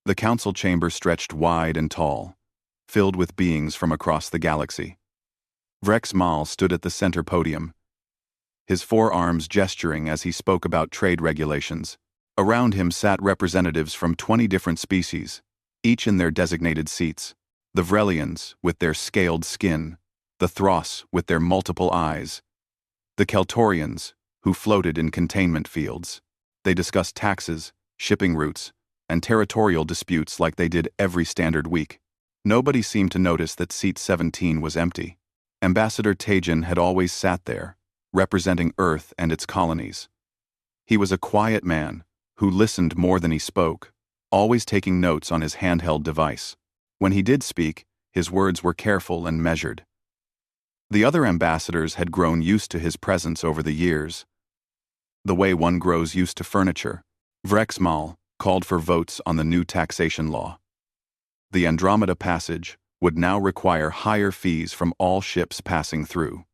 The council chamber stretched wide and tall, filled with beings from across the galaxy. Vrex Mal stood at the center podium, his forearms gesturing as he spoke about trade regulations. Around him sat representatives from 20 different species, each in their designated seats. The Vrelians, with their scaled skin, the Thros, with their multiple eyes, the Keltorians, who floated in containment fields. They discussed taxes, shipping routes, and territorial disputes like they did every standard week. Nobody seemed to notice that seat 17 was empty. Ambassador Tajin had always sat there, representing Earth and its colonies. He was a quiet man who listened more than he spoke, always taking notes on his handheld device. When he did speak, his words were careful and measured. The other ambassadors had grown used to his presence over the years. The way one grows used to furniture, Vrex Mal called for votes on the new taxation law. The Andromeda Passage would now require higher fees from all ships passing through.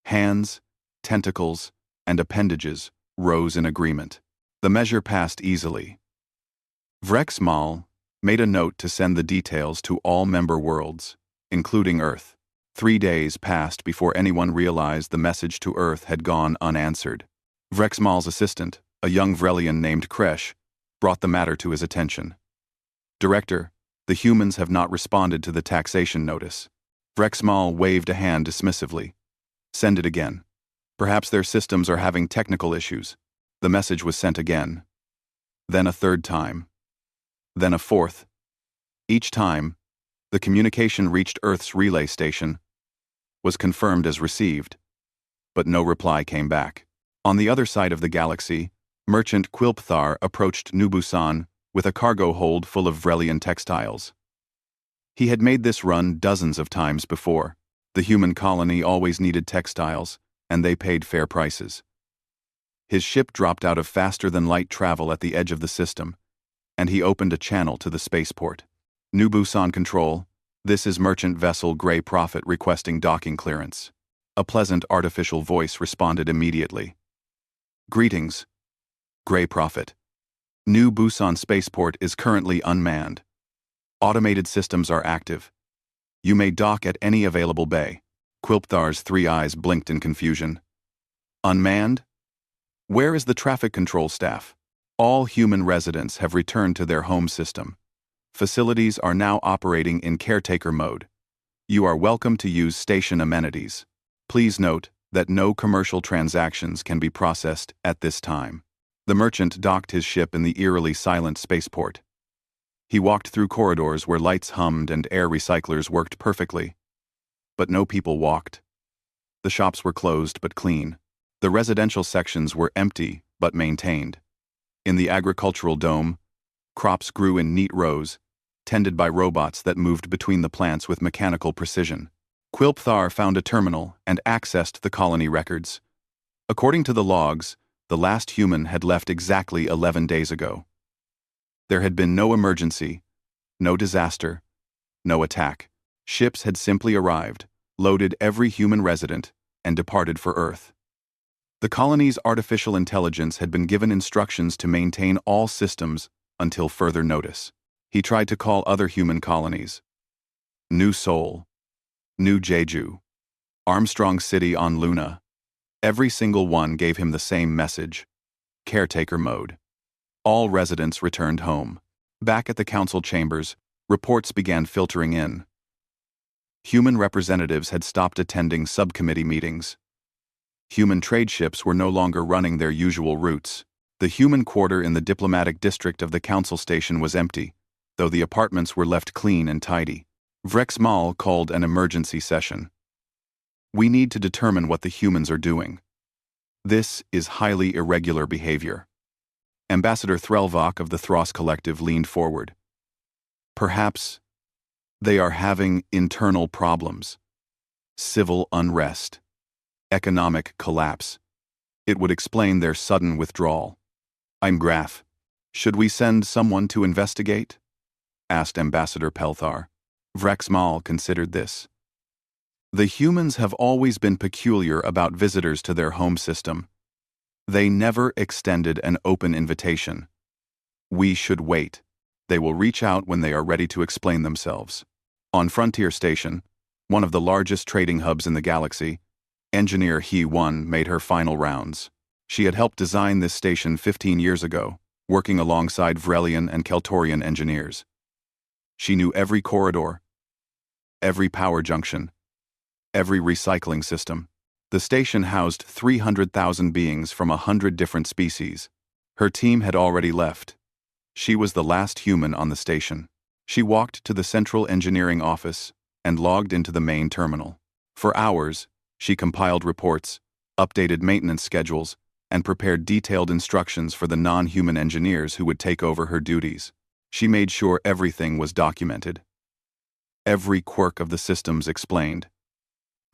Hands, tentacles, and appendages rose in agreement. The measure passed easily. Vrex Mal made a note to send the details to all member worlds, including Earth. 3 days passed before anyone realized the message to Earth had gone unanswered. Vrex Mal's assistant, a young Vrelian named Kresh, brought the matter to his attention. Director, the humans have not responded to the taxation notice. Vrex Mal waved a hand dismissively. Send it again. Perhaps their systems are having technical issues. The message was sent again. Then a third time. Then a fourth. Each time, the communication reached Earth's relay station, was confirmed as received, but no reply came back. On the other side of the galaxy, merchant Quilpthar approached Nubusan with a cargo hold full of Vrelian textiles. He had made this run dozens of times before. The human colony always needed textiles, and they paid fair prices. His ship dropped out of faster-than-light travel at the edge of the system, and he opened a channel to the spaceport. Nubusan Control, this is merchant vessel Grey Prophet requesting docking clearance. A pleasant artificial voice responded immediately. Greetings, Grey Prophet. New Busan spaceport is currently unmanned. Automated systems are active. You may dock at any available bay. Quilpthar's 3 eyes blinked in confusion. Unmanned? Where is the traffic control staff? All human residents have returned to their home system. Facilities are now operating in caretaker mode. You are welcome to use station amenities. Please note that no commercial transactions can be processed at this time. The merchant docked his ship in the eerily silent spaceport. He walked through corridors where lights hummed and air recyclers worked perfectly. But no people walked. The shops were closed but clean. The residential sections were empty but maintained. In the agricultural dome, crops grew in neat rows, tended by robots that moved between the plants with mechanical precision. Quilpthar found a terminal and accessed the colony records. According to the logs, the last human had left exactly 11 days ago. There had been no emergency, no disaster, no attack. Ships had simply arrived, loaded every human resident, and departed for Earth. The colony's artificial intelligence had been given instructions to maintain all systems until further notice. He tried to call other human colonies. New Seoul, New Jeju, Armstrong City on Luna. Every single one gave him the same message. Caretaker mode. All residents returned home. Back at the council chambers, reports began filtering in. Human representatives had stopped attending subcommittee meetings. Human trade ships were no longer running their usual routes. The human quarter in the diplomatic district of the council station was empty, though the apartments were left clean and tidy. Vrex Mal called an emergency session. We need to determine what the humans are doing. This is highly irregular behavior. Ambassador Threlvok of the Thros Collective leaned forward. Perhaps they are having internal problems. Civil unrest. Economic collapse. It would explain their sudden withdrawal. I'm Graf. Should we send someone to investigate? Asked Ambassador Pelthar. Vrex Mal considered this. The humans have always been peculiar about visitors to their home system. They never extended an open invitation. We should wait. They will reach out when they are ready to explain themselves. On Frontier Station, one of the largest trading hubs in the galaxy, engineer He-1 made her final rounds. She had helped design this station 15 years ago, working alongside Vrelian and Keltorian engineers. She knew every corridor, every power junction, every recycling system. The station housed 300,000 beings from 100 different species. Her team had already left. She was the last human on the station. She walked to the central engineering office and logged into the main terminal. For hours, she compiled reports, updated maintenance schedules, and prepared detailed instructions for the non-human engineers who would take over her duties. She made sure everything was documented. Every quirk of the systems explained.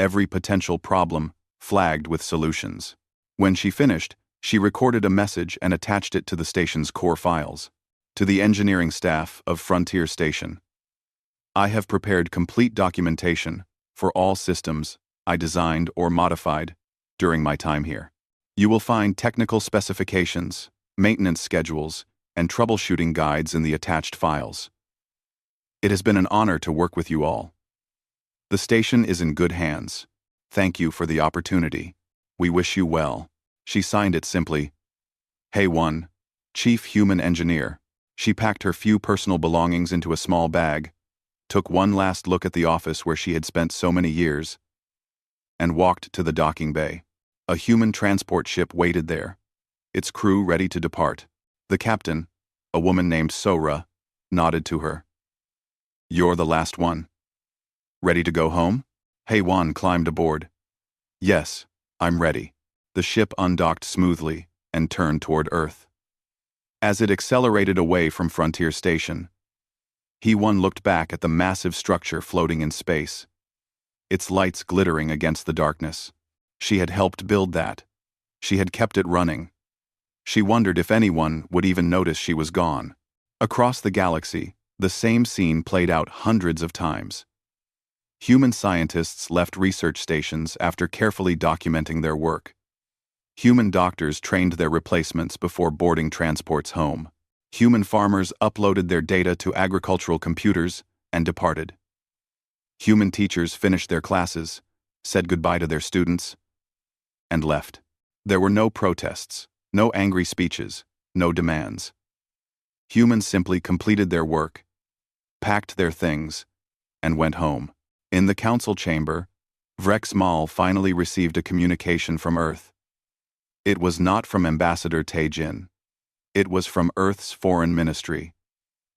Every potential problem flagged with solutions. When she finished, she recorded a message and attached it to the station's core files. To the engineering staff of Frontier Station, I have prepared complete documentation for all systems I designed or modified during my time here. You will find technical specifications, maintenance schedules, and troubleshooting guides in the attached files. It has been an honor to work with you all. The station is in good hands. Thank you for the opportunity. We wish you well. She signed it simply, He-1, Chief Human Engineer. She packed her few personal belongings into a small bag, took one last look at the office where she had spent so many years, and walked to the docking bay. A human transport ship waited there, its crew ready to depart. The captain, a woman named Sora, nodded to her. You're the last one. Ready to go home? He-1 climbed aboard. Yes, I'm ready. The ship undocked smoothly and turned toward Earth. As it accelerated away from Frontier Station, He-1 looked back at the massive structure floating in space, its lights glittering against the darkness. She had helped build that. She had kept it running. She wondered if anyone would even notice she was gone. Across the galaxy, the same scene played out hundreds of times. Human scientists left research stations after carefully documenting their work. Human doctors trained their replacements before boarding transports home. Human farmers uploaded their data to agricultural computers and departed. Human teachers finished their classes, said goodbye to their students, and left. There were no protests, no angry speeches, no demands. Humans simply completed their work, packed their things, and went home. In the council chamber, Vrex Mal finally received a communication from Earth. It was not from Ambassador Tae-jin. It was from Earth's foreign ministry.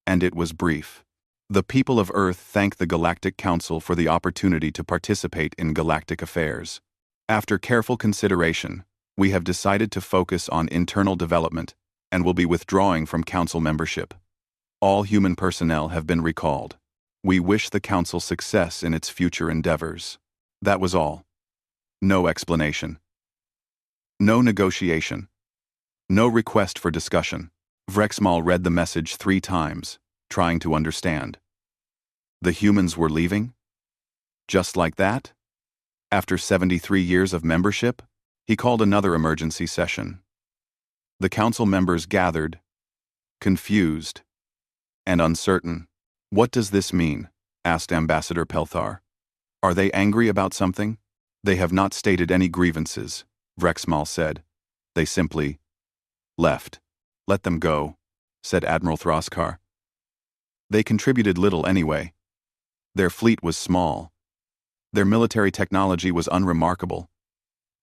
And it was brief. The people of Earth thank the Galactic Council for the opportunity to participate in galactic affairs. After careful consideration, we have decided to focus on internal development and will be withdrawing from Council membership. All human personnel have been recalled. We wish the Council success in its future endeavors. That was all. No explanation. No negotiation. No request for discussion. Vrexmal read the message 3 times, trying to understand. The humans were leaving? Just like that? After 73 years of membership, he called another emergency session. The council members gathered, confused and uncertain. What does this mean? Asked Ambassador Pelthar. Are they angry about something? They have not stated any grievances, Vrexmal said. They simply left. Let them go, said Admiral Throskar. They contributed little anyway. Their fleet was small. Their military technology was unremarkable.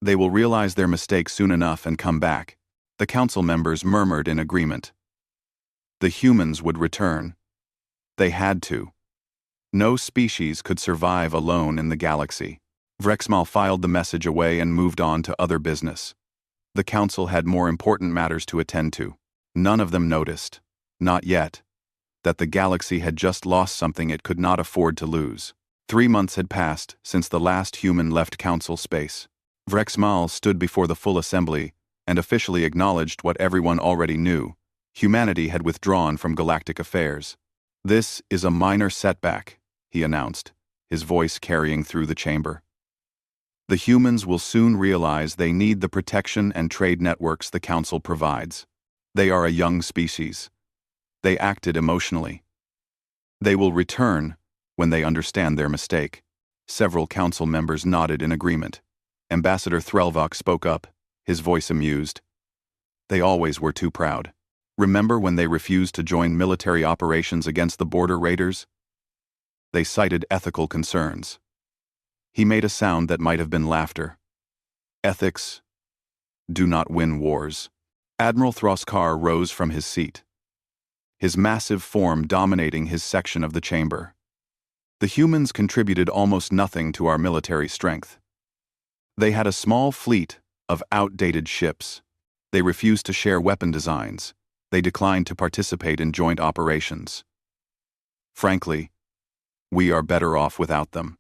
They will realize their mistake soon enough and come back. The council members murmured in agreement. The humans would return. They had to. No species could survive alone in the galaxy. Vrexmal filed the message away and moved on to other business. The council had more important matters to attend to. None of them noticed, not yet, that the galaxy had just lost something it could not afford to lose. 3 months had passed since the last human left council space. Vrexmal stood before the full assembly and officially acknowledged what everyone already knew. Humanity had withdrawn from galactic affairs. This is a minor setback, he announced, his voice carrying through the chamber. The humans will soon realize they need the protection and trade networks the Council provides. They are a young species. They acted emotionally. They will return when they understand their mistake. Several council members nodded in agreement. Ambassador Threlvok spoke up, his voice amused. They always were too proud. Remember when they refused to join military operations against the border raiders? They cited ethical concerns. He made a sound that might have been laughter. Ethics do not win wars. Admiral Throskar rose from his seat, his massive form dominating his section of the chamber. The humans contributed almost nothing to our military strength. They had a small fleet of outdated ships. They refused to share weapon designs. They declined to participate in joint operations. Frankly, we are better off without them.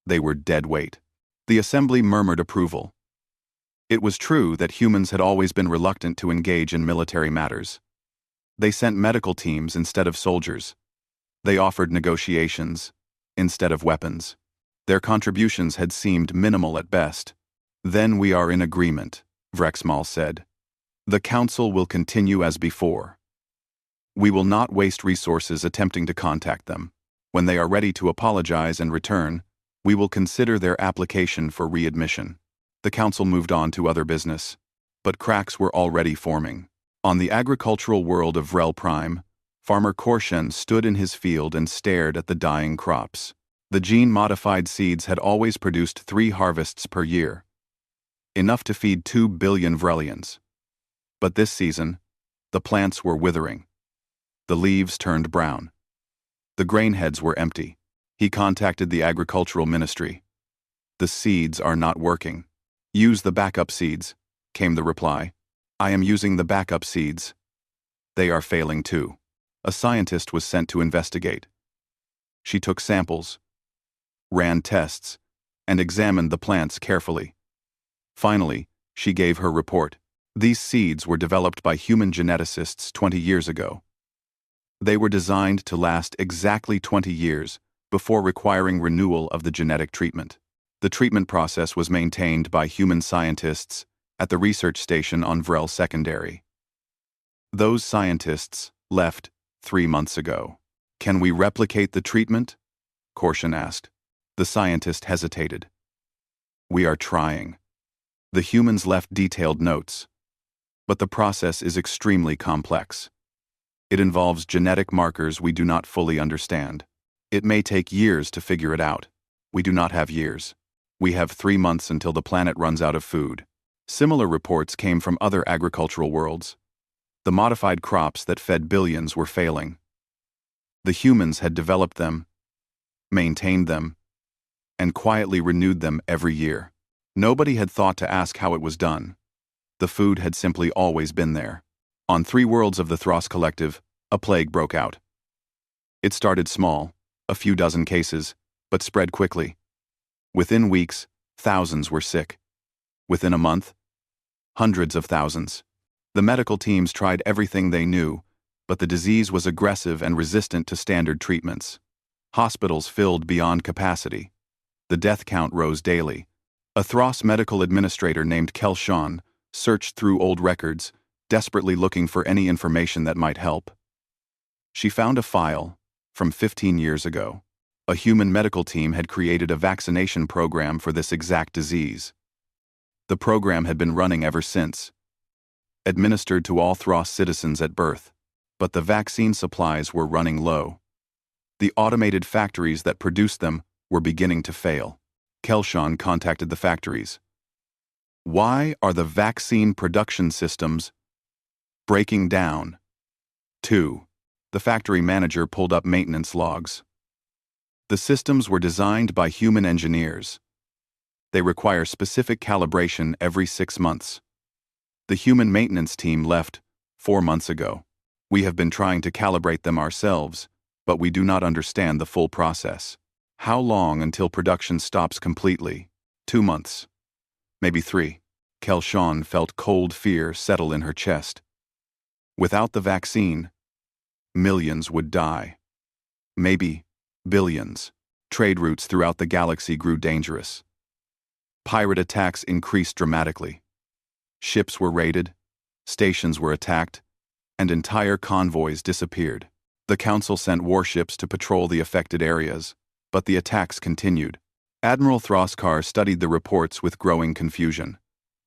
They were dead weight. The assembly murmured approval. It was true that humans had always been reluctant to engage in military matters. They sent medical teams instead of soldiers. They offered negotiations instead of weapons. Their contributions had seemed minimal at best. Then we are in agreement, Vrexmal said. The Council will continue as before. We will not waste resources attempting to contact them. When they are ready to apologize and return, we will consider their application for readmission. The Council moved on to other business, but cracks were already forming. On the agricultural world of Vrel Prime, Farmer Korshen stood in his field and stared at the dying crops. The gene-modified seeds had always produced 3 harvests per year, enough to feed 2 billion Vrelians. But this season, the plants were withering. The leaves turned brown. The grain heads were empty. He contacted the agricultural ministry. The seeds are not working. Use the backup seeds, came the reply. I am using the backup seeds. They are failing too. A scientist was sent to investigate. She took samples, ran tests, and examined the plants carefully. Finally, she gave her report. These seeds were developed by human geneticists 20 years ago. They were designed to last exactly 20 years before requiring renewal of the genetic treatment. The treatment process was maintained by human scientists at the research station on Vrel Secondary. Those scientists left 3 months ago. Can we replicate the treatment? Korshen asked. The scientist hesitated. We are trying. The humans left detailed notes. But the process is extremely complex. It involves genetic markers we do not fully understand. It may take years to figure it out. We do not have years. We have 3 months until the planet runs out of food. Similar reports came from other agricultural worlds. The modified crops that fed billions were failing. The humans had developed them, maintained them, and quietly renewed them every year. Nobody had thought to ask how it was done. The food had simply always been there. On 3 worlds of the Thros Collective, a plague broke out. It started small, a few dozen cases, but spread quickly. Within weeks, thousands were sick. Within a month, hundreds of thousands. The medical teams tried everything they knew, but the disease was aggressive and resistant to standard treatments. Hospitals filled beyond capacity. The death count rose daily. A Thros medical administrator named Kelshawn searched through old records, desperately looking for any information that might help. She found a file from 15 years ago. A human medical team had created a vaccination program for this exact disease. The program had been running ever since, administered to all Thros citizens at birth, but the vaccine supplies were running low. The automated factories that produced them were beginning to fail. Kelshawn contacted the factories. Why are the vaccine production systems breaking down? 2. The factory manager pulled up maintenance logs. The systems were designed by human engineers. They require specific calibration every 6 months. The human maintenance team left 4 months ago. We have been trying to calibrate them ourselves, but we do not understand the full process. How long until production stops completely? 2 months. Maybe 3. Kelshawn felt cold fear settle in her chest. Without the vaccine, millions would die. Maybe billions. Trade routes throughout the galaxy grew dangerous. Pirate attacks increased dramatically. Ships were raided, stations were attacked, and entire convoys disappeared. The Council sent warships to patrol the affected areas, but the attacks continued. Admiral Throskar studied the reports with growing confusion.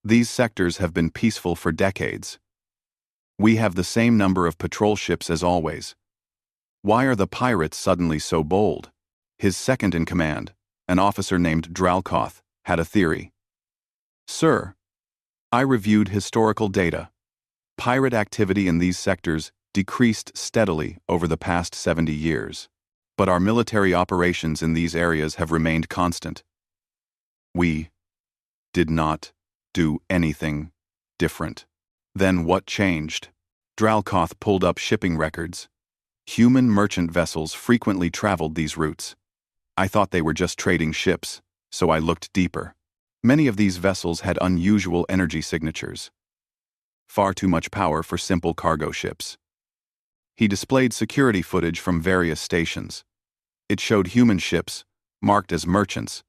These sectors have been peaceful for decades. We have the same number of patrol ships as always. Why are the pirates suddenly so bold? His second-in-command, an officer named Dralkoth, had a theory. Sir, I reviewed historical data. Pirate activity in these sectors decreased steadily over the past 70 years, but our military operations in these areas have remained constant. We did not do anything different. Then what changed? Dralkoth pulled up shipping records. Human merchant vessels frequently traveled these routes. I thought they were just trading ships, so I looked deeper. Many of these vessels had unusual energy signatures. Far too much power for simple cargo ships. He displayed security footage from various stations. It showed human ships, marked as merchants,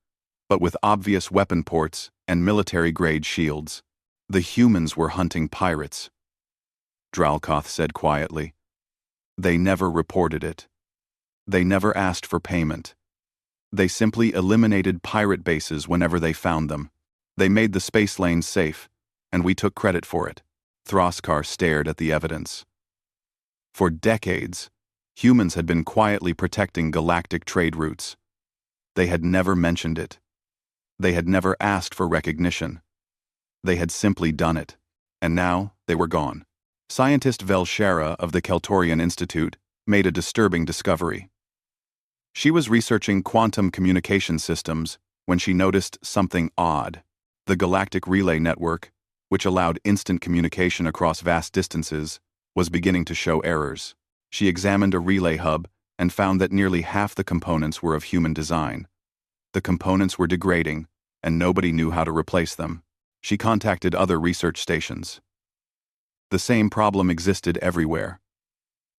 but with obvious weapon ports and military-grade shields. The humans were hunting pirates. Dralkoth said quietly. They never reported it. They never asked for payment. They simply eliminated pirate bases whenever they found them. They made the space lanes safe, and we took credit for it. Throskar stared at the evidence. For decades, humans had been quietly protecting galactic trade routes. They had never mentioned it. They had never asked for recognition. They had simply done it, and now they were gone. Scientist Velshara of the Keltorian Institute made a disturbing discovery. She was researching quantum communication systems when she noticed something odd. The Galactic Relay Network, which allowed instant communication across vast distances, was beginning to show errors. She examined a relay hub and found that nearly half the components were of human design. The components were degrading, and nobody knew how to replace them. She contacted other research stations. The same problem existed everywhere.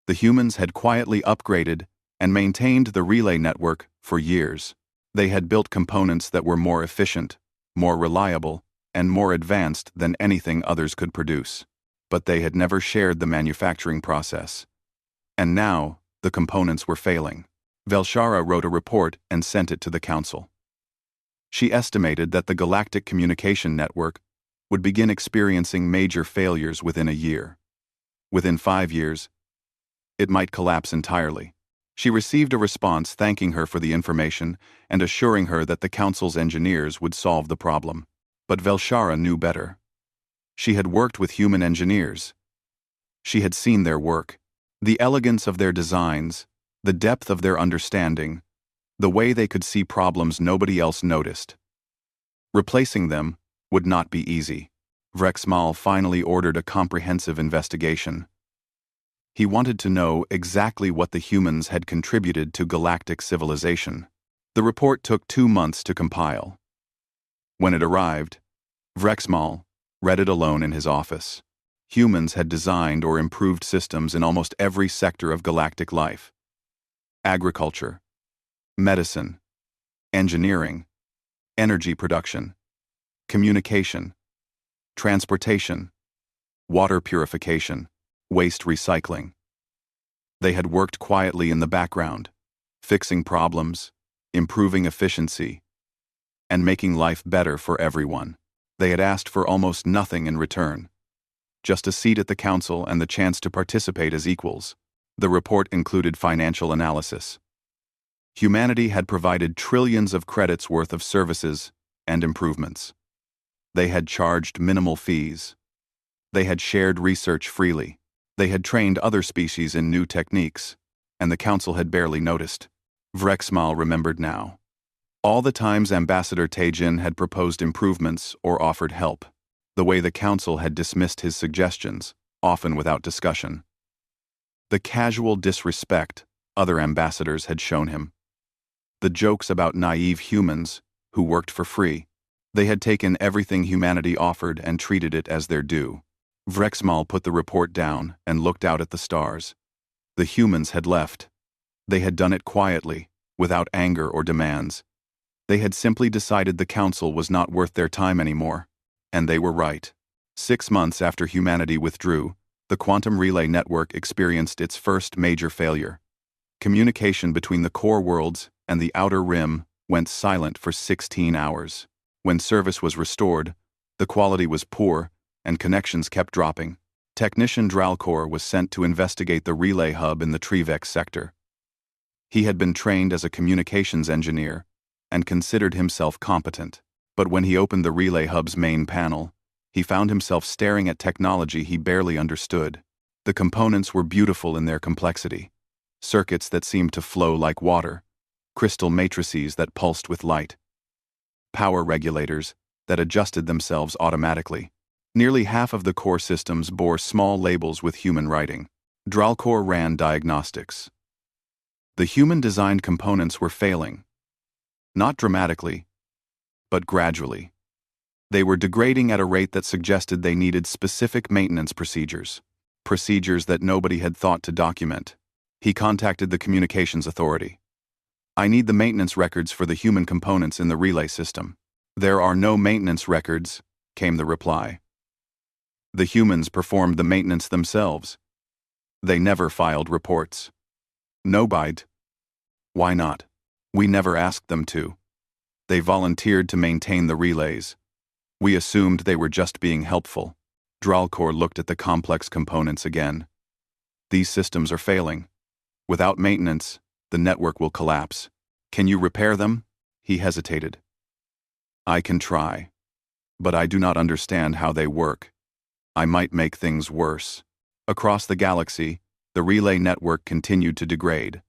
The humans had quietly upgraded and maintained the relay network for years. They had built components that were more efficient, more reliable, and more advanced than anything others could produce. But they had never shared the manufacturing process. And now, the components were failing. Velshara wrote a report and sent it to the Council. She estimated that the Galactic Communication Network would begin experiencing major failures within a year. Within 5 years, it might collapse entirely. She received a response thanking her for the information and assuring her that the Council's engineers would solve the problem. But Velshara knew better. She had worked with human engineers. She had seen their work, the elegance of their designs, the depth of their understanding, the way they could see problems nobody else noticed. Replacing them would not be easy. Vrexmal finally ordered a comprehensive investigation. He wanted to know exactly what the humans had contributed to galactic civilization. The report took 2 months to compile. When it arrived, Vrexmal read it alone in his office. Humans had designed or improved systems in almost every sector of galactic life. Agriculture, medicine, engineering, energy production, communication, transportation, water purification, waste recycling. They had worked quietly in the background, fixing problems, improving efficiency, and making life better for everyone. They had asked for almost nothing in return. Just a seat at the Council and the chance to participate as equals. The report included financial analysis. Humanity had provided trillions of credits worth of services and improvements. They had charged minimal fees. They had shared research freely. They had trained other species in new techniques, and the Council had barely noticed. Vrexmal remembered now. All the times Ambassador Tajin had proposed improvements or offered help. The way the Council had dismissed his suggestions, often without discussion. The casual disrespect other ambassadors had shown him. The jokes about naive humans who worked for free. They had taken everything humanity offered and treated it as their due. Vrexmal put the report down and looked out at the stars. The humans had left. They had done it quietly, without anger or demands. They had simply decided the Council was not worth their time anymore. And they were right. 6 months after humanity withdrew, the quantum relay network experienced its first major failure. Communication between the core worlds and the outer rim went silent for 16 hours. When service was restored, the quality was poor and connections kept dropping. Technician Dralcor was sent to investigate the relay hub in the Trivex sector. He had been trained as a communications engineer and considered himself competent. But when he opened the relay hub's main panel, he found himself staring at technology he barely understood. The components were beautiful in their complexity. Circuits that seemed to flow like water, crystal matrices that pulsed with light, power regulators that adjusted themselves automatically. Nearly half of the core systems bore small labels with human writing. Dralcor ran diagnostics. The human-designed components were failing. Not dramatically, but gradually. They were degrading at a rate that suggested they needed specific maintenance procedures that nobody had thought to document. He contacted the communications authority. "I need the maintenance records for the human components in the relay system." "There are no maintenance records," came the reply. "The humans performed the maintenance themselves. They never filed reports." "No bite." "Why not? We never asked them to. They volunteered to maintain the relays. We assumed they were just being helpful." Dralcor looked at the complex components again. "These systems are failing. Without maintenance, the network will collapse. Can you repair them?" He hesitated. "I can try, but I do not understand how they work. I might make things worse." Across the galaxy, the relay network continued to degrade.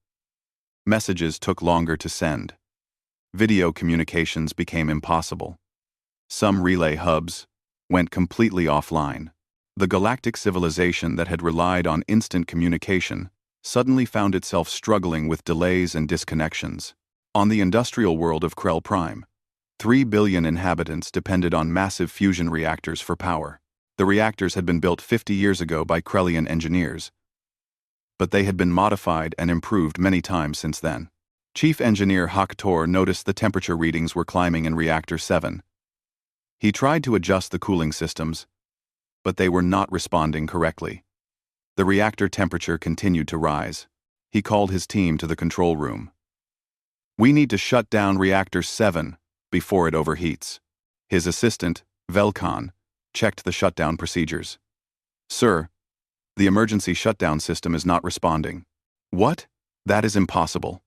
Messages took longer to send. Video communications became impossible. Some relay hubs went completely offline. The galactic civilization that had relied on instant communication suddenly found itself struggling with delays and disconnections. On the industrial world of Krell Prime, 3 billion inhabitants depended on massive fusion reactors for power. The reactors had been built 50 years ago by Krellian engineers, but they had been modified and improved many times since then. Chief Engineer Haktor noticed the temperature readings were climbing in Reactor 7. He tried to adjust the cooling systems, but they were not responding correctly. The reactor temperature continued to rise. He called his team to the control room. "We need to shut down Reactor 7 before it overheats." His assistant, Velkan, checked the shutdown procedures. "Sir, the emergency shutdown system is not responding." "What? That is impossible."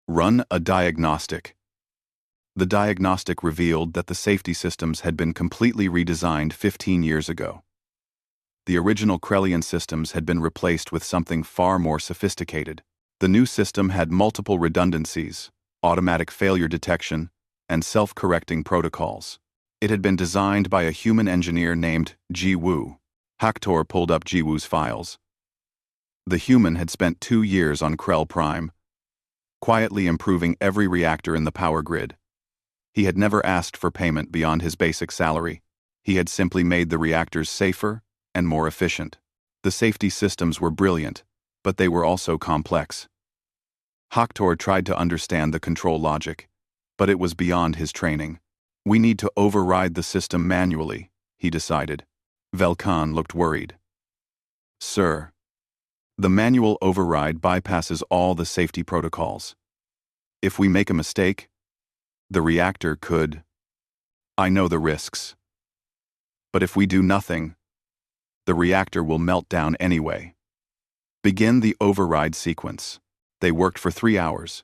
"Run a diagnostic." The diagnostic revealed that the safety systems had been completely redesigned 15 years ago. The original Krellian systems had been replaced with something far more sophisticated. The new system had multiple redundancies, automatic failure detection, and self-correcting protocols. It had been designed by a human engineer named Ji Woo. Haktor pulled up Ji Woo's files. The human had spent 2 years on Krell Prime, quietly improving every reactor in the power grid. He had never asked for payment beyond his basic salary. He had simply made the reactors safer and more efficient. The safety systems were brilliant, but they were also complex. Haktor tried to understand the control logic, but it was beyond his training. "We need to override the system manually," he decided. Velkan looked worried. "Sir, the manual override bypasses all the safety protocols. If we make a mistake, the reactor could... I know the risks. But if we do nothing, the reactor will melt down anyway." Begin the override sequence. They worked for 3 hours,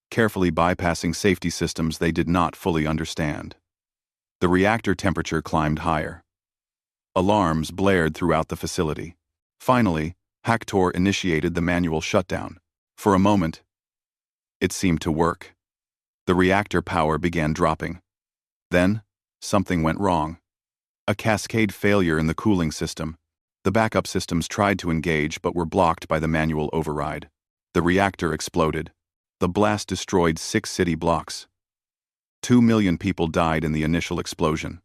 carefully bypassing safety systems they did not fully understand. The reactor temperature climbed higher. Alarms blared throughout the facility. Finally, Haktor initiated the manual shutdown. For a moment, it seemed to work. The reactor power began dropping. Then, something went wrong. A cascade failure in the cooling system. The backup systems tried to engage but were blocked by the manual override. The reactor exploded. The blast destroyed 6 city blocks. 2 million people died in the initial explosion.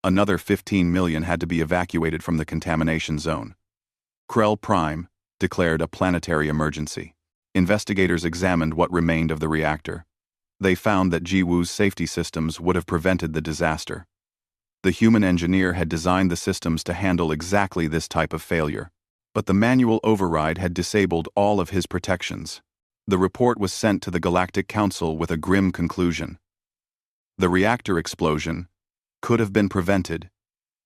Another 15 million had to be evacuated from the contamination zone. Krell Prime declared a planetary emergency. Investigators examined what remained of the reactor. They found that Ji Woo's safety systems would have prevented the disaster. The human engineer had designed the systems to handle exactly this type of failure. But the manual override had disabled all of his protections. The report was sent to the Galactic Council with a grim conclusion. The reactor explosion could have been prevented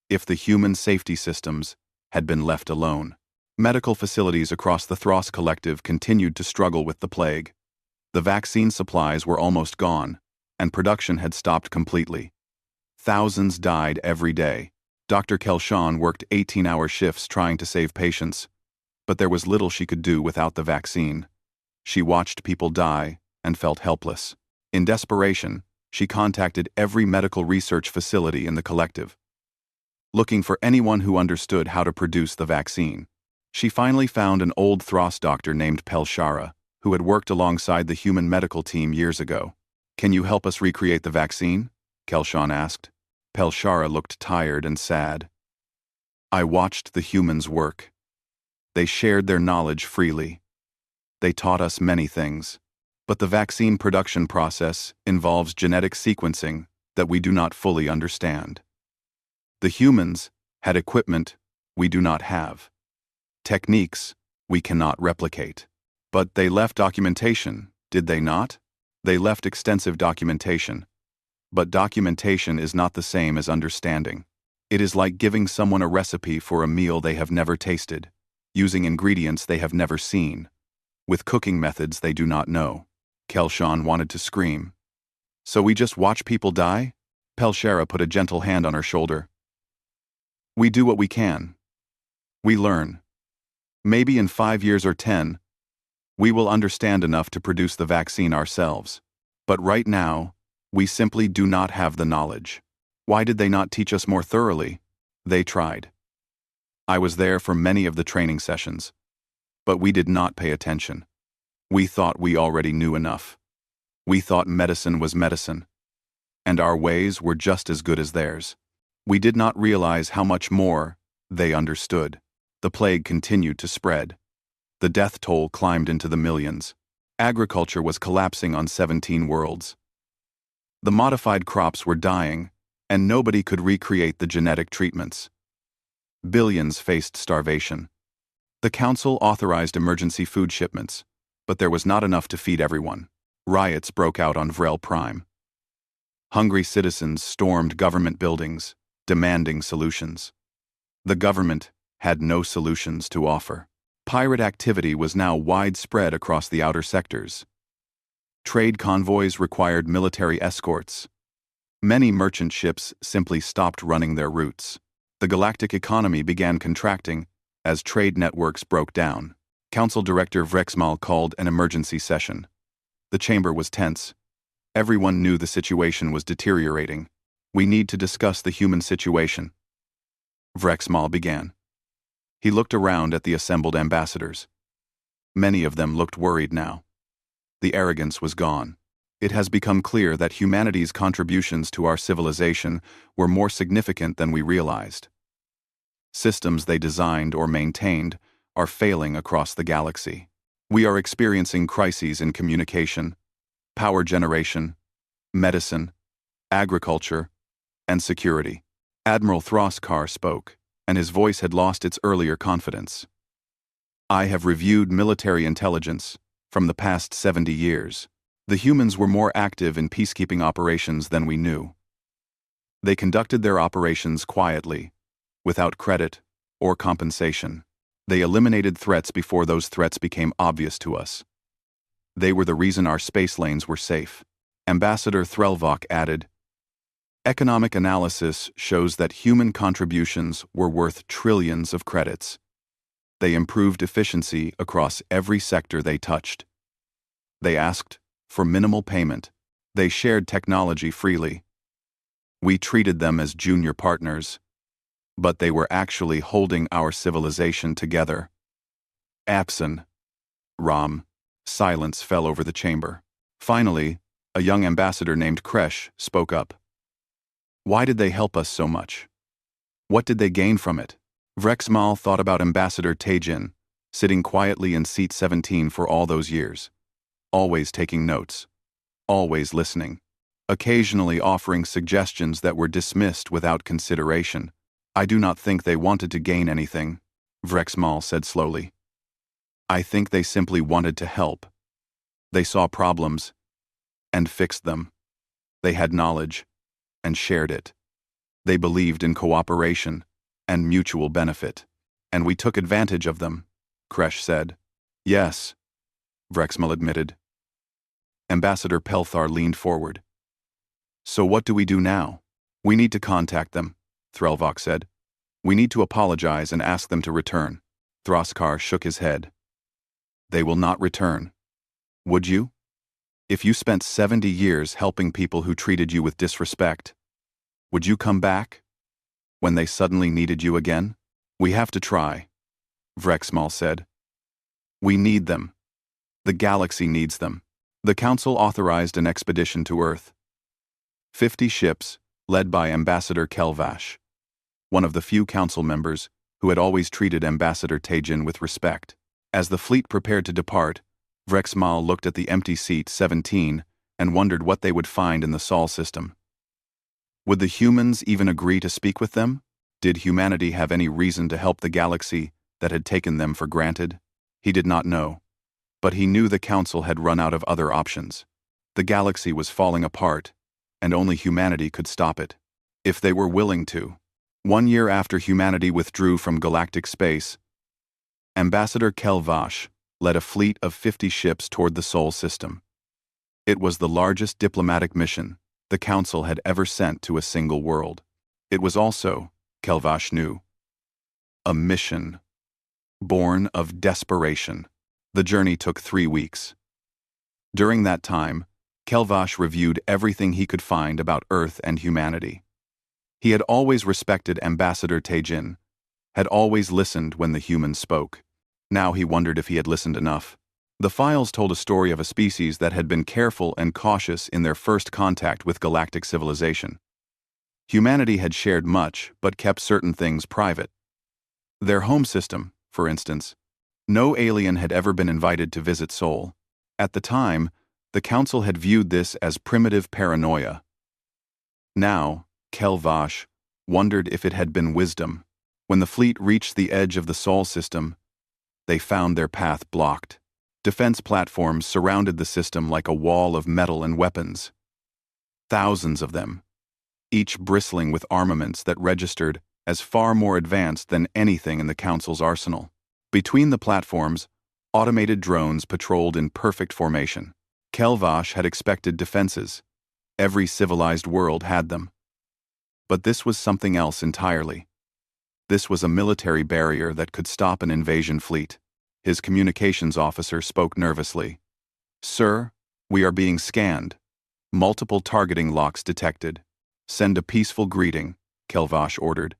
if the human safety systems had been left alone. Medical facilities across the Thros Collective continued to struggle with the plague. The vaccine supplies were almost gone, and production had stopped completely. Thousands died every day. Dr. Kelshawn worked 18-hour shifts trying to save patients, but there was little she could do without the vaccine. She watched people die and felt helpless. In desperation, she contacted every medical research facility in the collective, looking for anyone who understood how to produce the vaccine. She finally found an old Thros doctor named Pelshara, who had worked alongside the human medical team years ago. "Can you help us recreate the vaccine?" Kelshawn asked. Pelshara looked tired and sad. "I watched the humans work. They shared their knowledge freely. They taught us many things. But the vaccine production process involves genetic sequencing that we do not fully understand. The humans had equipment we do not have, techniques we cannot replicate. But they left documentation, did they not? They left extensive documentation. But documentation is not the same as understanding. It is like giving someone a recipe for a meal they have never tasted, using ingredients they have never seen, with cooking methods they do not know." Kelshawn wanted to scream. "So we just watch people die?" Pelshara put a gentle hand on her shoulder. "We do what we can. We learn. Maybe in 5 years or 10, we will understand enough to produce the vaccine ourselves. But right now, we simply do not have the knowledge. Why did they not teach us more thoroughly? They tried. I was there for many of the training sessions. But we did not pay attention. We thought we already knew enough. We thought medicine was medicine. And our ways were just as good as theirs. We did not realize how much more they understood. The plague continued to spread. The death toll climbed into the millions. Agriculture was collapsing on 17 worlds. The modified crops were dying, and nobody could recreate the genetic treatments. Billions faced starvation. The council authorized emergency food shipments, but there was not enough to feed everyone. Riots broke out on Vrel Prime. Hungry citizens stormed government buildings, demanding solutions. The government had no solutions to offer. Pirate activity was now widespread across the outer sectors. Trade convoys required military escorts. Many merchant ships simply stopped running their routes. The galactic economy began contracting as trade networks broke down. Council Director Vrexmal called an emergency session. The chamber was tense. Everyone knew the situation was deteriorating. "We need to discuss the human situation," Vrexmal began. He looked around at the assembled ambassadors. Many of them looked worried now. The arrogance was gone. It has become clear that humanity's contributions to our civilization were more significant than we realized. Systems they designed or maintained are failing across the galaxy. We are experiencing crises in communication, power generation, medicine, agriculture, and security. Admiral Throskar spoke, and his voice had lost its earlier confidence. "I have reviewed military intelligence from the past 70 years. The humans were more active in peacekeeping operations than we knew. They conducted their operations quietly, without credit or compensation. They eliminated threats before those threats became obvious to us. They were the reason our space lanes were safe." Ambassador Threlvok added, "Economic analysis shows that human contributions were worth trillions of credits. They improved efficiency across every sector they touched. They asked for minimal payment. They shared technology freely. We treated them as junior partners, but they were actually holding our civilization together." Apson, Ram. Silence fell over the chamber. Finally, a young ambassador named Kresh spoke up. "Why did they help us so much? What did they gain from it?" Vrexmal thought about Ambassador Tajin, sitting quietly in seat 17 for all those years, always taking notes, always listening. occasionally offering suggestions that were dismissed without consideration. I do not think they wanted to gain anything, Vrexmal said slowly. I think they simply wanted to help. They saw problems and fixed them. They had knowledge and shared it. They believed in cooperation and mutual benefit. And we took advantage of them, Kresh said. Yes, Vrexmal admitted. Ambassador Pelthar leaned forward. So what do we do now? We need to contact them, Threlvok said. We need to apologize and ask them to return. Throskar shook his head. They will not return. Would you? If you spent 70 years helping people who treated you with disrespect, would you come back? When they suddenly needed you again? We have to try, Vrexmal said. We need them. The galaxy needs them. The Council authorized an expedition to Earth. 50 ships, led by Ambassador Kelvash, one of the few Council members who had always treated Ambassador Tajin with respect. As the fleet prepared to depart, Vrexmal looked at the empty seat 17 and wondered what they would find in the Sol system. Would the humans even agree to speak with them? Did humanity have any reason to help the galaxy that had taken them for granted? He did not know. But he knew the Council had run out of other options. The galaxy was falling apart, and only humanity could stop it, if they were willing to. 1 year after humanity withdrew from galactic space, Ambassador Kelvash led a fleet of 50 ships toward the Sol system. It was the largest diplomatic mission the Council had ever sent to a single world. It was also, Kelvash knew, a mission born of desperation. The journey took 3 weeks. During that time, Kelvash reviewed everything he could find about Earth and humanity. He had always respected Ambassador Tajin, had always listened when the humans spoke. Now he wondered if he had listened enough. The files told a story of a species that had been careful and cautious in their first contact with galactic civilization. Humanity had shared much, but kept certain things private. Their home system, for instance. No alien had ever been invited to visit Sol. At the time, the Council had viewed this as primitive paranoia. Now, Kelvash wondered if it had been wisdom. When the fleet reached the edge of the Sol system, they found their path blocked. Defense platforms surrounded the system like a wall of metal and weapons. Thousands of them, each bristling with armaments that registered as far more advanced than anything in the Council's arsenal. Between the platforms, automated drones patrolled in perfect formation. Kelvash had expected defenses. Every civilized world had them. But this was something else entirely. This was a military barrier that could stop an invasion fleet. His communications officer spoke nervously. Sir, we are being scanned. Multiple targeting locks detected. Send a peaceful greeting, Kelvash ordered.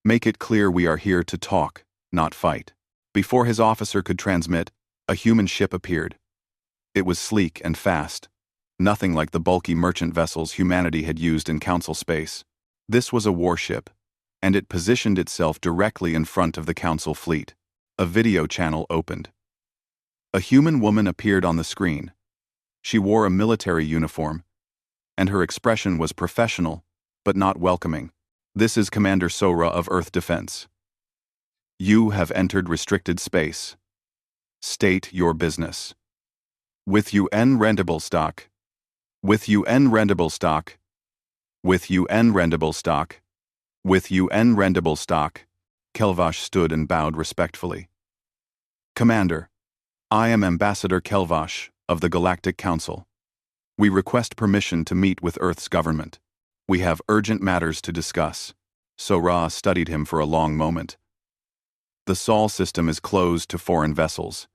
Make it clear we are here to talk, not fight. Before his officer could transmit, a human ship appeared. It was sleek and fast, nothing like the bulky merchant vessels humanity had used in Council space. This was a warship, and it positioned itself directly in front of the Council fleet. A video channel opened. A human woman appeared on the screen. She wore a military uniform, and her expression was professional, but not welcoming. This is Commander Sora of Earth Defense. You have entered restricted space. State your business. With UN rentable stock. With UN rentable stock. With UN rentable stock. With UN rentable stock. Kelvash stood and bowed respectfully. Commander, I am Ambassador Kelvash of the Galactic Council. We request permission to meet with Earth's government. We have urgent matters to discuss. Sora studied him for a long moment. The Sol system is closed to foreign vessels.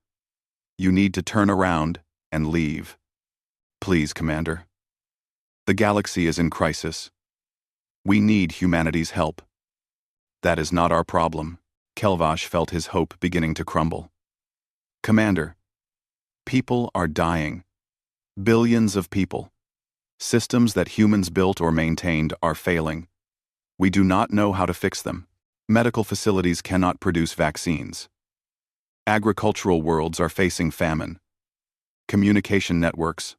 You need to turn around and leave. Please, Commander. The galaxy is in crisis. We need humanity's help. That is not our problem. Kelvash felt his hope beginning to crumble. Commander, people are dying. Billions of people. Systems that humans built or maintained are failing. We do not know how to fix them. Medical facilities cannot produce vaccines. Agricultural worlds are facing famine. Communication networks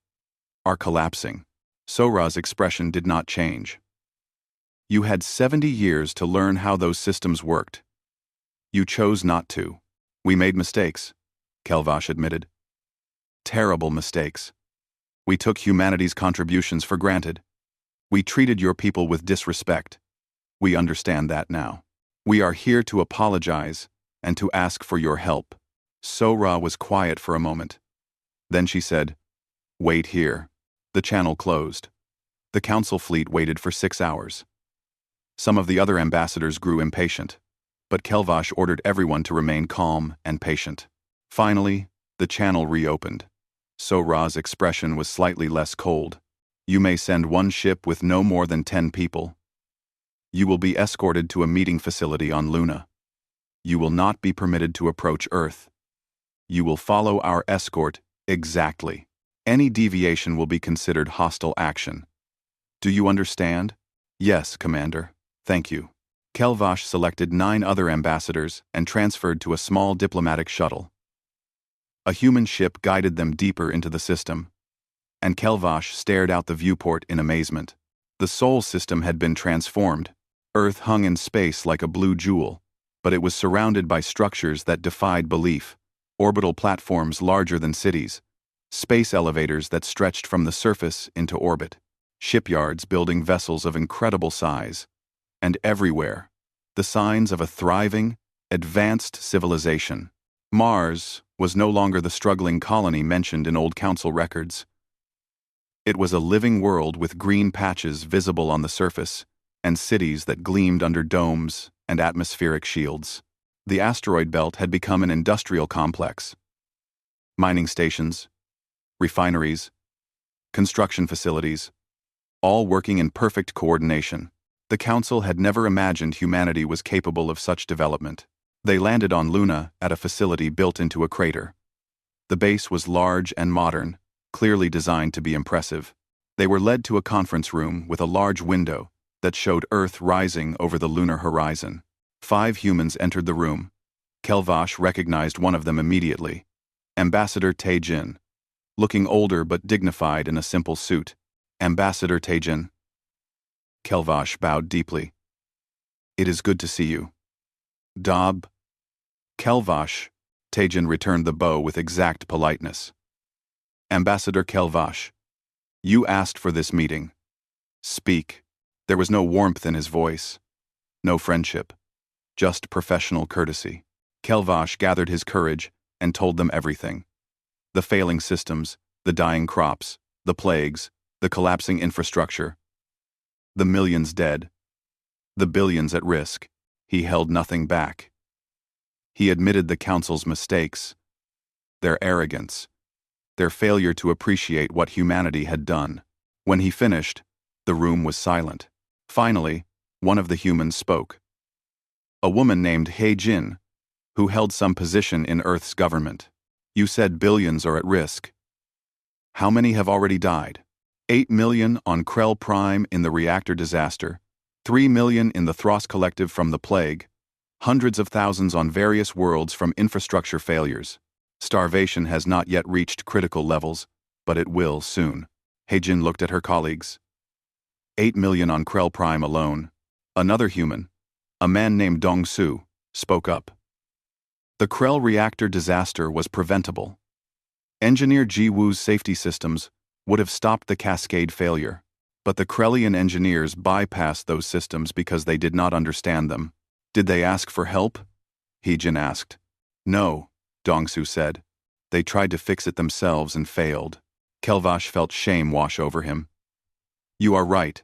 are collapsing. Sora's expression did not change. You had 70 years to learn how those systems worked. You chose not to. We made mistakes, Kelvash admitted. Terrible mistakes. We took humanity's contributions for granted. We treated your people with disrespect. We understand that now. We are here to apologize and to ask for your help. Sora was quiet for a moment. Then she said, "Wait here." The channel closed. The council fleet waited for 6 hours. Some of the other ambassadors grew impatient, but Kelvash ordered everyone to remain calm and patient. Finally, the channel reopened. Sora's expression was slightly less cold. You may send one ship with no more than 10 people. You will be escorted to a meeting facility on Luna. You will not be permitted to approach Earth. You will follow our escort exactly. Any deviation will be considered hostile action. Do you understand? Yes, Commander. Thank you. Kelvash selected 9 other ambassadors and transferred to a small diplomatic shuttle. A human ship guided them deeper into the system, and Kelvash stared out the viewport in amazement. The Sol system had been transformed. Earth hung in space like a blue jewel, but it was surrounded by structures that defied belief, orbital platforms larger than cities, space elevators that stretched from the surface into orbit, shipyards building vessels of incredible size, and everywhere, the signs of a thriving, advanced civilization. Mars was no longer the struggling colony mentioned in old council records. It was a living world with green patches visible on the surface, and cities that gleamed under domes and atmospheric shields. The asteroid belt had become an industrial complex. Mining stations, refineries, construction facilities, all working in perfect coordination. The Council had never imagined humanity was capable of such development. They landed on Luna at a facility built into a crater. The base was large and modern, clearly designed to be impressive. They were led to a conference room with a large window that showed Earth rising over the lunar horizon. 5 humans entered the room. Kelvash recognized one of them immediately. Ambassador Taejin, looking older but dignified in a simple suit. Ambassador Taejin. Kelvash bowed deeply. It is good to see you. Dob. Kelvash. Taejin returned the bow with exact politeness. Ambassador Kelvash, you asked for this meeting. Speak. There was no warmth in his voice. No friendship. Just professional courtesy. Kelvash gathered his courage and told them everything. The failing systems, the dying crops, the plagues, the collapsing infrastructure, the millions dead, the billions at risk. He held nothing back. He admitted the Council's mistakes, their arrogance, their failure to appreciate what humanity had done. When he finished, the room was silent. Finally, one of the humans spoke. A woman named He Jin, who held some position in Earth's government. You said billions are at risk. How many have already died? 8 million on Krell Prime in the reactor disaster, 3 million in the Thros Collective from the plague, hundreds of thousands on various worlds from infrastructure failures. Starvation has not yet reached critical levels, but it will soon. Heijin looked at her colleagues. 8 million on Krell Prime alone. Another human, a man named Dong Su, spoke up. The Krell reactor disaster was preventable. Engineer Ji Woo's safety systems would have stopped the cascade failure, but the Krellian engineers bypassed those systems because they did not understand them. Did they ask for help? Heijin asked. No, Dongsu said. They tried to fix it themselves and failed. Kelvash felt shame wash over him. You are right.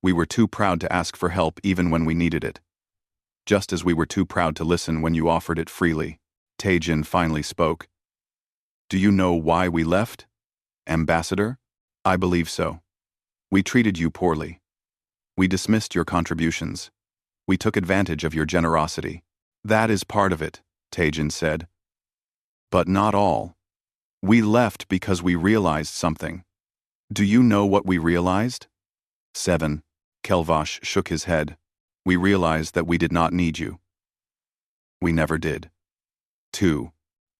We were too proud to ask for help even when we needed it. Just as we were too proud to listen when you offered it freely. Taejin finally spoke. Do you know why we left? Ambassador? I believe so. We treated you poorly. We dismissed your contributions. We took advantage of your generosity. That is part of it, Taejin said. But not all. We left because we realized something. Do you know what we realized? 7. Kelvash shook his head. We realized that we did not need you. We never did. 2.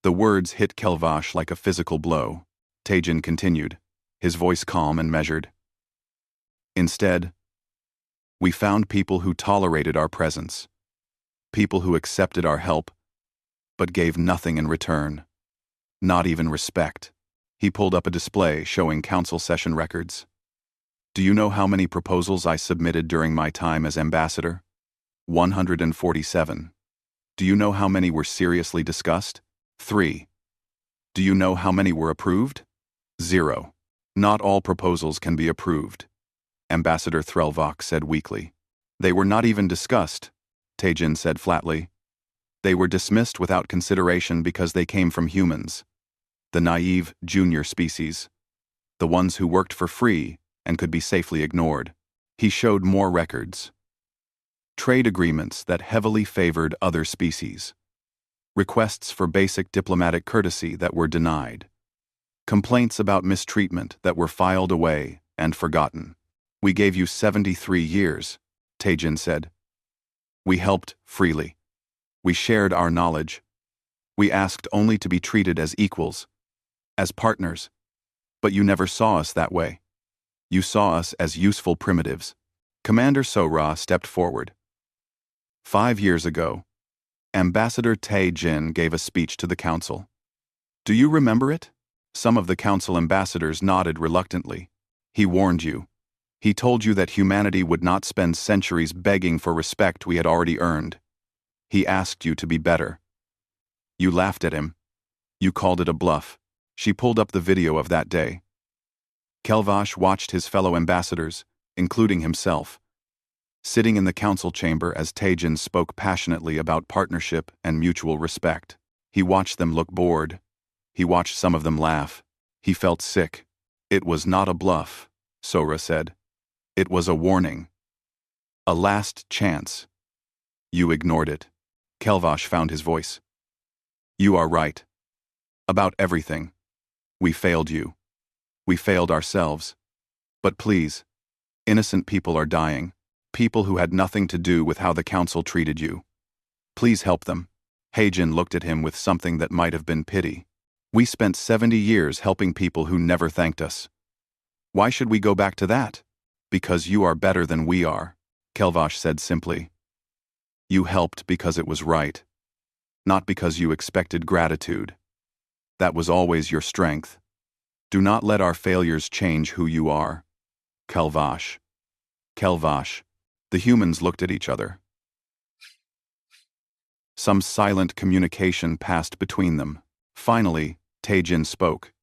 The words hit Kelvash like a physical blow. Taejin continued, his voice calm and measured. Instead, we found people who tolerated our presence, people who accepted our help, but gave nothing in return, not even respect. He pulled up a display showing council session records. Do you know how many proposals I submitted during my time as ambassador? 147. Do you know how many were seriously discussed? 3. Do you know how many were approved? 0. Not all proposals can be approved, Ambassador Threlvok said weakly. They were not even discussed, Taejin said flatly. They were dismissed without consideration because they came from humans, the naive junior species, the ones who worked for free and could be safely ignored. He showed more records. Trade agreements that heavily favored other species. Requests for basic diplomatic courtesy that were denied. Complaints about mistreatment that were filed away and forgotten. We gave you 73 years, Taejin said. We helped freely. We shared our knowledge. We asked only to be treated as equals, as partners. But you never saw us that way. You saw us as useful primitives. Commander Sora stepped forward. 5 years ago, Ambassador Taejin gave a speech to the council. Do you remember it? Some of the council ambassadors nodded reluctantly. He warned you. He told you that humanity would not spend centuries begging for respect we had already earned. He asked you to be better. You laughed at him. You called it a bluff. She pulled up the video of that day. Kelvash watched his fellow ambassadors, including himself, sitting in the council chamber as Taejin spoke passionately about partnership and mutual respect. He watched them look bored. He watched some of them laugh. He felt sick. It was not a bluff, Sora said. It was a warning. A last chance. You ignored it. Kelvash found his voice. You are right. About everything. We failed you. We failed ourselves. But please, innocent people are dying. People who had nothing to do with how the council treated you. Please help them. Heijin looked at him with something that might have been pity. We spent 70 years helping people who never thanked us. Why should we go back to that? Because you are better than we are, Kelvash said simply. You helped because it was right, not because you expected gratitude. That was always your strength. Do not let our failures change who you are. Kelvash. Kelvash. The humans looked at each other. Some silent communication passed between them. Finally, Taejin spoke.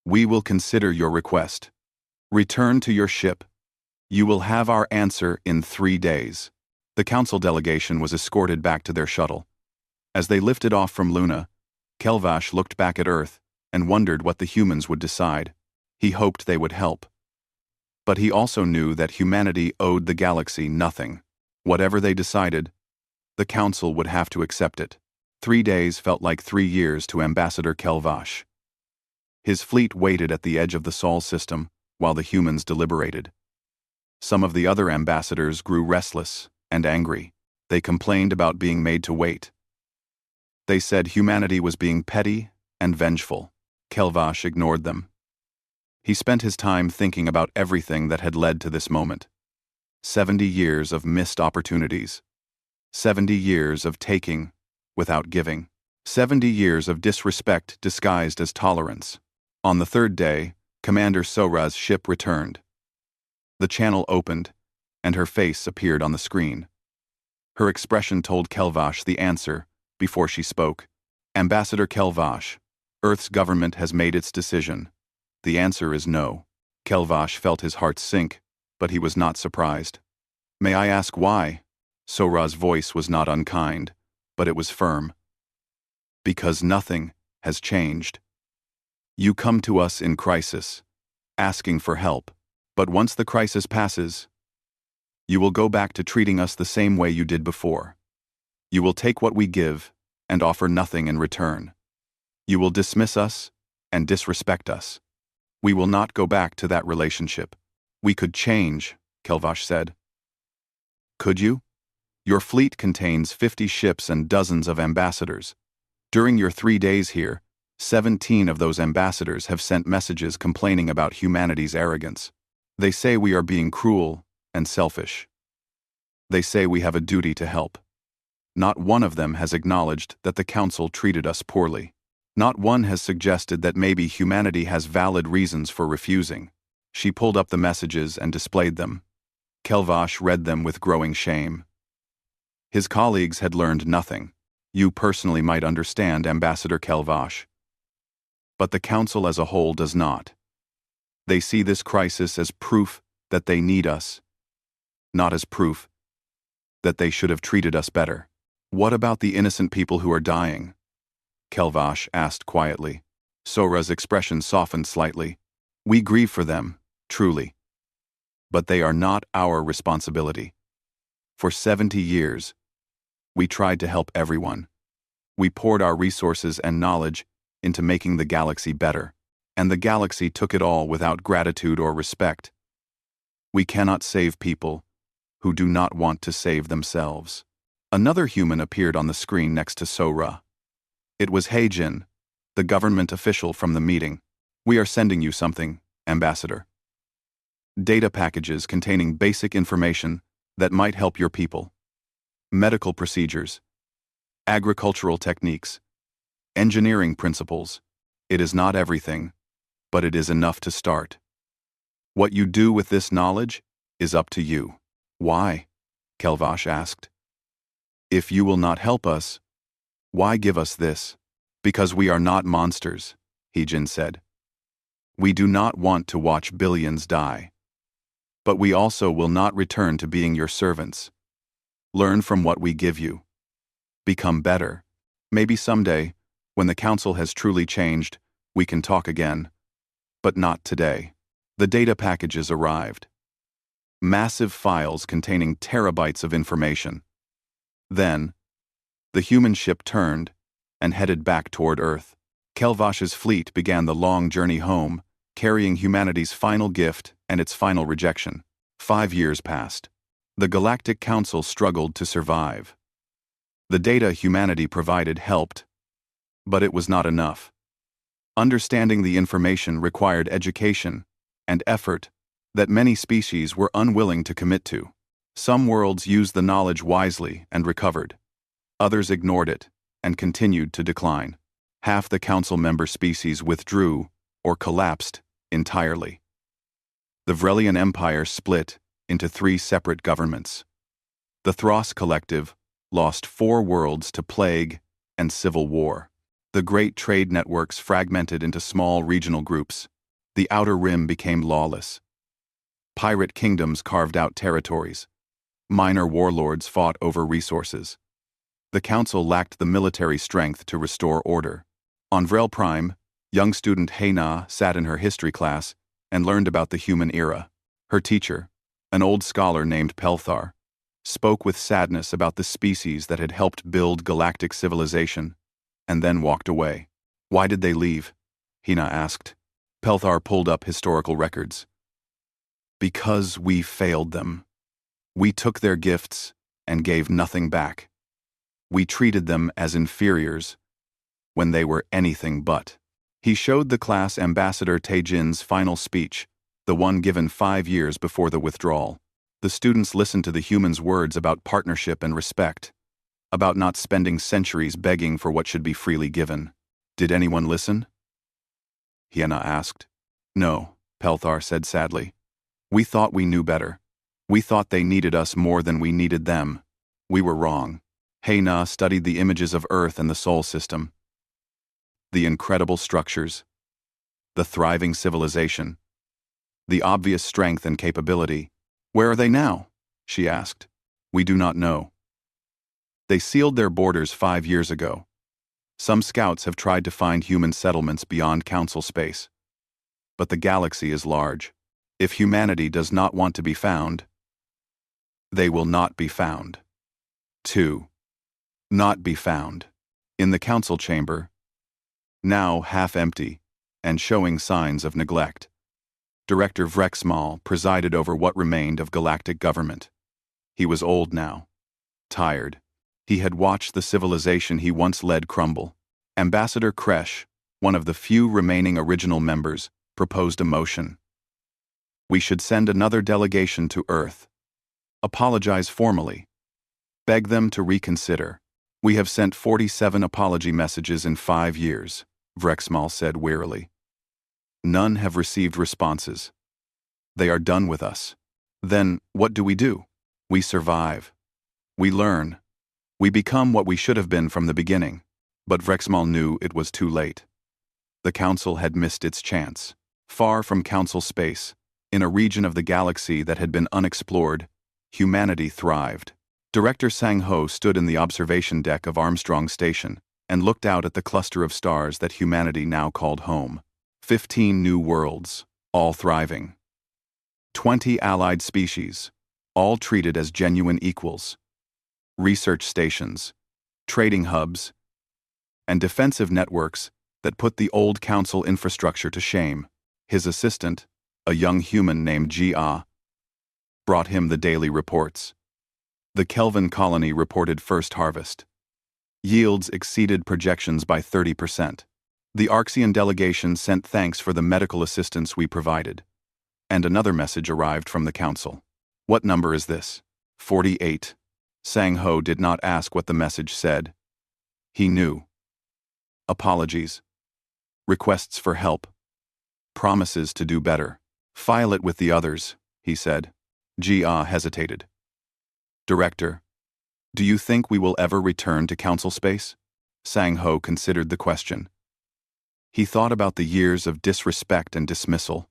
We will consider your request. Return to your ship. You will have our answer in 3 days. The council delegation was escorted back to their shuttle. As they lifted off from Luna, Kelvash looked back at Earth and wondered what the humans would decide. He hoped they would help. But he also knew that humanity owed the galaxy nothing. Whatever they decided, the council would have to accept it. 3 days felt like 3 years to Ambassador Kelvash. His fleet waited at the edge of the Sol system while the humans deliberated. Some of the other ambassadors grew restless and angry. They complained about being made to wait. They said humanity was being petty and vengeful. Kelvash ignored them. He spent his time thinking about everything that had led to this moment. 70 years of missed opportunities. 70 years of taking without giving. 70 years of disrespect disguised as tolerance. On the 3rd day, Commander Sora's ship returned. The channel opened, and her face appeared on the screen. Her expression told Kelvash the answer before she spoke. Ambassador Kelvash, Earth's government has made its decision. The answer is no. Kelvash felt his heart sink, but he was not surprised. May I ask why? Sora's voice was not unkind, but it was firm. Because nothing has changed. You come to us in crisis, asking for help, but once the crisis passes, you will go back to treating us the same way you did before. You will take what we give and offer nothing in return. You will dismiss us and disrespect us. We will not go back to that relationship. We could change, Kelvash said. Could you? Your fleet contains 50 ships and dozens of ambassadors. During your 3 days here, 17 of those ambassadors have sent messages complaining about humanity's arrogance. They say we are being cruel and selfish. They say we have a duty to help. Not one of them has acknowledged that the Council treated us poorly. Not one has suggested that maybe humanity has valid reasons for refusing. She pulled up the messages and displayed them. Kelvash read them with growing shame. His colleagues had learned nothing. You personally might understand, Ambassador Kelvash. But the Council as a whole does not. They see this crisis as proof that they need us, not as proof that they should have treated us better. What about the innocent people who are dying? Kelvash asked quietly. Sora's expression softened slightly. We grieve for them, truly. But they are not our responsibility. For 70 years, we tried to help everyone. We poured our resources and knowledge into making the galaxy better, and the galaxy took it all without gratitude or respect. We cannot save people who do not want to save themselves. Another human appeared on the screen next to Sora. It was Heijin, the government official from the meeting. We are sending you something, Ambassador. Data packages containing basic information that might help your people. Medical procedures, agricultural techniques, engineering principles. It is not everything, but it is enough to start. What you do with this knowledge is up to you. Why? Kelvash asked. If you will not help us, why give us this? Because we are not monsters, Heijin said. We do not want to watch billions die. But we also will not return to being your servants. Learn from what we give you. Become better. Maybe someday, when the Council has truly changed, we can talk again. But not today. The data packages arrived. Massive files containing terabytes of information. Then, the human ship turned and headed back toward Earth. Kelvash's fleet began the long journey home, carrying humanity's final gift and its final rejection. 5 years passed. The Galactic Council struggled to survive. The data humanity provided helped, but it was not enough. Understanding the information required education and effort that many species were unwilling to commit to. Some worlds used the knowledge wisely and recovered. Others ignored it and continued to decline. Half the Council member species withdrew or collapsed entirely. The Vrelian Empire split into 3 separate governments. The Thros Collective lost 4 worlds to plague and civil war. The great trade networks fragmented into small regional groups. The Outer Rim became lawless. Pirate kingdoms carved out territories. Minor warlords fought over resources. The Council lacked the military strength to restore order. On Vrel Prime, young student Heyna sat in her history class and learned about the human era. Her teacher, an old scholar named Pelthar, spoke with sadness about the species that had helped build galactic civilization, and then walked away. Why did they leave? Hina asked. Pelthar pulled up historical records. Because we failed them. We took their gifts and gave nothing back. We treated them as inferiors when they were anything but. He showed the class Ambassador Teijin's final speech, the one given 5 years before the withdrawal. The students listened to the human's words about partnership and respect, about not spending centuries begging for what should be freely given. Did anyone listen? Hiena asked. No, Pelthar said sadly. We thought we knew better. We thought they needed us more than we needed them. We were wrong. Heyna studied the images of Earth and the Sol system. The incredible structures. The thriving civilization. The obvious strength and capability. Where are they now? She asked. We do not know. They sealed their borders 5 years ago. Some scouts have tried to find human settlements beyond Council space. But the galaxy is large. If humanity does not want to be found, they will not be found. 2. Not be found. In the Council chamber, now half empty and showing signs of neglect, Director Vrexmal presided over what remained of galactic government. He was old now, tired. He had watched the civilization he once led crumble. Ambassador Kresh, one of the few remaining original members, proposed a motion. We should send another delegation to Earth. Apologize formally. Beg them to reconsider. We have sent 47 apology messages in 5 years, Vrexmal said wearily. None have received responses. They are done with us. Then, what do? We survive. We learn. We become what we should have been from the beginning. But Vrexmal knew it was too late. The Council had missed its chance. Far from Council space, in a region of the galaxy that had been unexplored, humanity thrived. Director Sang-ho stood in the observation deck of Armstrong Station and looked out at the cluster of stars that humanity now called home. 15 new worlds, all thriving. 20 allied species, all treated as genuine equals. Research stations, trading hubs, and defensive networks that put the old Council infrastructure to shame. His assistant, a young human named Jia, brought him the daily reports. The Kelvin colony reported first harvest. Yields exceeded projections by 30%. The Arxian delegation sent thanks for the medical assistance we provided. And another message arrived from the Council. What number is this? 48. Sang-ho did not ask what the message said. He knew. Apologies. Requests for help. Promises to do better. File it with the others, he said. Jia hesitated. Director, do you think we will ever return to Council space? Sang-ho considered the question. He thought about the years of disrespect and dismissal.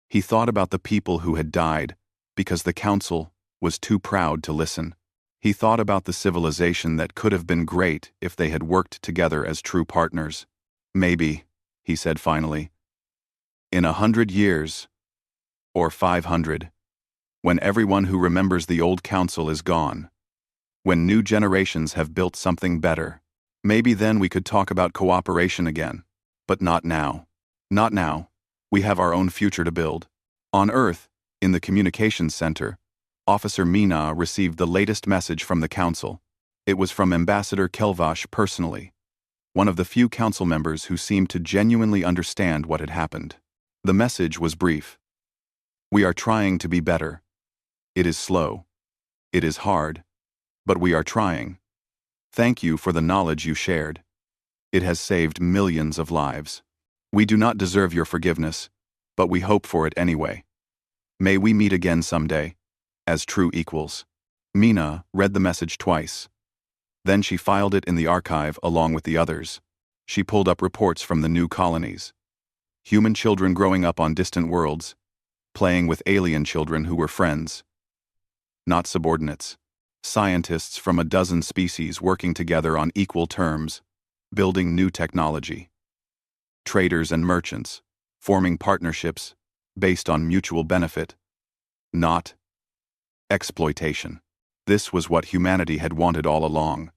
He thought about the people who had died because the Council was too proud to listen. He thought about the civilization that could have been great if they had worked together as true partners. Maybe, he said finally, in 100 years, or 500, when everyone who remembers the old Council is gone, when new generations have built something better, maybe then we could talk about cooperation again. But not now. Not now. We have our own future to build. On Earth, in the communications center, Officer Mina received the latest message from the Council. It was from Ambassador Kelvash personally, one of the few Council members who seemed to genuinely understand what had happened. The message was brief. We are trying to be better. It is slow. It is hard. But we are trying. Thank you for the knowledge you shared. It has saved millions of lives. We do not deserve your forgiveness, but we hope for it anyway. May we meet again someday, as true equals. Mina read the message twice. Then she filed it in the archive along with the others. She pulled up reports from the new colonies. Human children growing up on distant worlds, playing with alien children who were friends. Not subordinates. Scientists from a dozen species working together on equal terms, building new technology. Traders and merchants, forming partnerships based on mutual benefit, not exploitation. This was what humanity had wanted all along.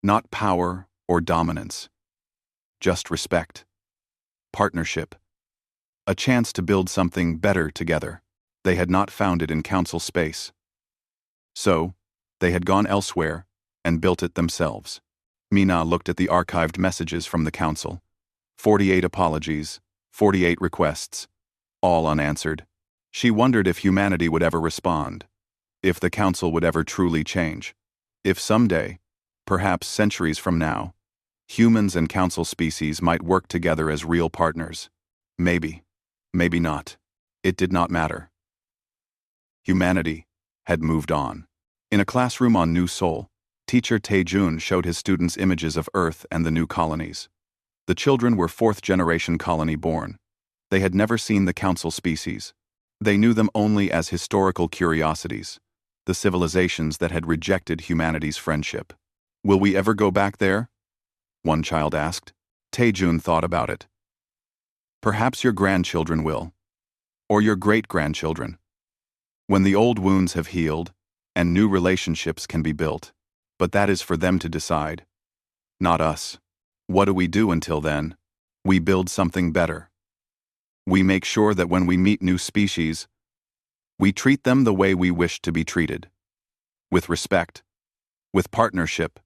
Not power or dominance. Just respect. Partnership. A chance to build something better together. They had not found it in Council space. So, they had gone elsewhere and built it themselves. Mina looked at the archived messages from the Council. 48 apologies, 48 requests, all unanswered. She wondered if humanity would ever respond, if the Council would ever truly change, if someday, perhaps centuries from now, humans and Council species might work together as real partners. Maybe, maybe not. It did not matter. Humanity had moved on. In a classroom on New Seoul, teacher Tae-jun showed his students images of Earth and the new colonies. The children were fourth-generation colony born. They had never seen the Council species. They knew them only as historical curiosities, the civilizations that had rejected humanity's friendship. Will we ever go back there? One child asked. Tae-jun thought about it. Perhaps your grandchildren will. Or your great-grandchildren. When the old wounds have healed, and new relationships can be built. But that is for them to decide. Not us. What do we do until then? We build something better. We make sure that when we meet new species, we treat them the way we wish to be treated. With respect. With partnership.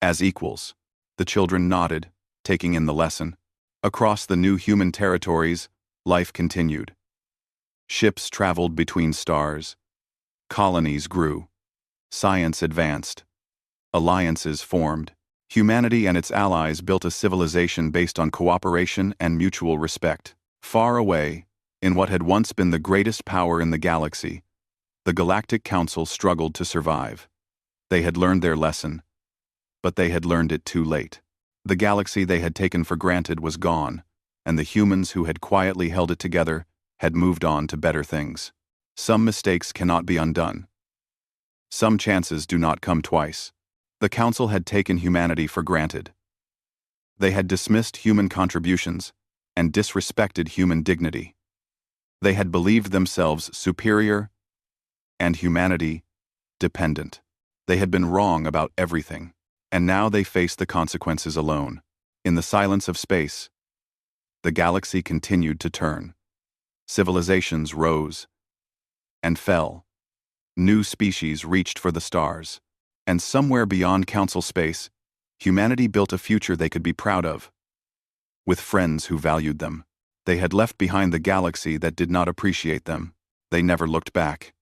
As equals. The children nodded, taking in the lesson. Across the new human territories, life continued. Ships traveled between stars. Colonies grew. Science advanced. Alliances formed. Humanity and its allies built a civilization based on cooperation and mutual respect. Far away, in what had once been the greatest power in the galaxy, the Galactic Council struggled to survive. They had learned their lesson, but they had learned it too late. The galaxy they had taken for granted was gone, and the humans who had quietly held it together had moved on to better things. Some mistakes cannot be undone. Some chances do not come twice. The Council had taken humanity for granted. They had dismissed human contributions and disrespected human dignity. They had believed themselves superior and humanity dependent. They had been wrong about everything, and now they faced the consequences alone. In the silence of space, the galaxy continued to turn. Civilizations rose and fell. New species reached for the stars. And somewhere beyond Council space, humanity built a future they could be proud of. With friends who valued them. They had left behind the galaxy that did not appreciate them. They never looked back.